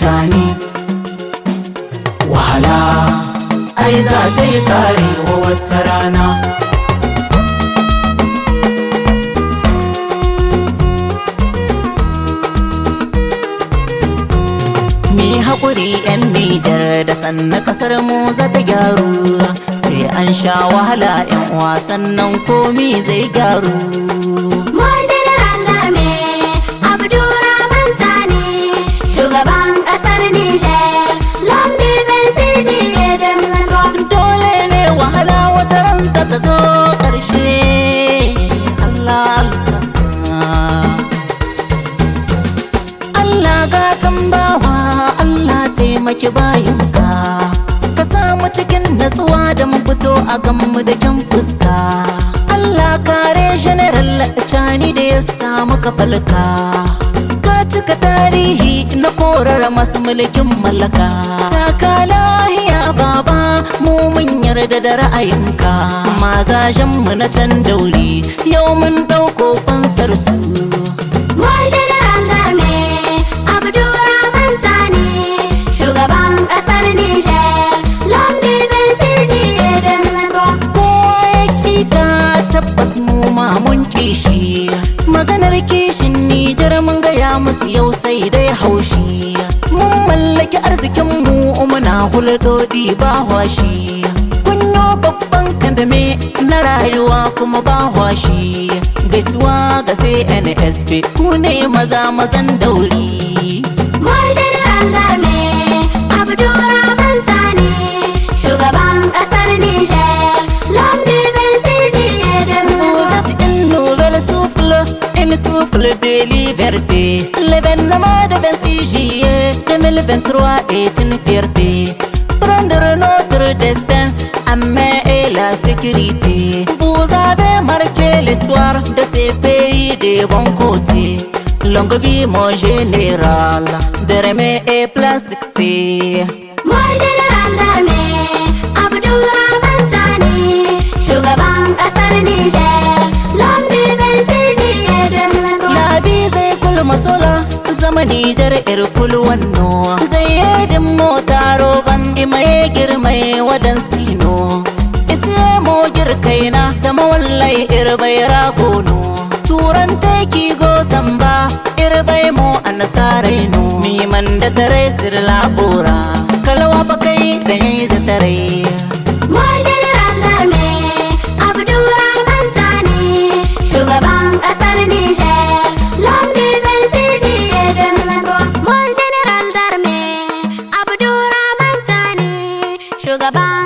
cani. Wahala ai za ta yi karewa wata rana. Mi haƙuri 'yan Nijar da sannan ƙasar mu za ta gyaru, sai an sha wahala 'yan wasan nan komi zai gyaru. Shugaban ƙasar Nijar, lambe ben siji don mago. Dole ne wahala wata ransa ta zo ƙarshe. Allah Allah gatan bawa, Allah taimaki bayinka, ka samu cikin natsuwa da mu fito a ganmu da kyan fuska. Allah kare general cani da ya samu kafalka, ka cika tarihi na korara masu mulkin mallaka. Taka lahiya baba, mu mun yarda da ra'ayinka, mazajenmu na can dauri yau mun ɗauko fansar su. Mun General Darme Abdurrahman Tani, shugaban ƙasar Nijar, lambe ben siji don mago. Kowa ya kita tabbas mu ma mun kishi, maganar kishin Nijar mun gaya musu yau sai dai haushi. Mun mallaki arzikinmu muna hulɗoɗi ba washi, kunyo babban kandame na rayuwa kuma ba washi. Gaisuwa ga CNSP ku ne mazan dauri. Mun General Darme Abdurrahman Tani, shugaban ƙasar Nijar, lambe ben siji don mago. Une souffle de liberté. L'événement de 26 juillet 2023 est une fierté. Prendre notre destin en main et la sécurité. Vous avez marqué l'histoire de ces pays de bon côté. Longue vie mon général, Darme et plein succès. Mun General Darme Abdurrahman Tani, shugaban ƙasar Nijar, lambe ben siji don mago. Labi zai kulma sola zama Nijar irkul wanno, zai yadin mota roban imaye girmai wadan sino. Isiye mo girkaina zama wallai irbai ragono, turan teki go samba irbai mo a nasarai no. Miman da tare sir labora kalawa bakai da yayi zatare. Mun General Darme Abdurrahman Tani, shugaban ƙasar Nijar, lambe ben siji don mago. Mun General Darme Abdurrahman Tani, shugaban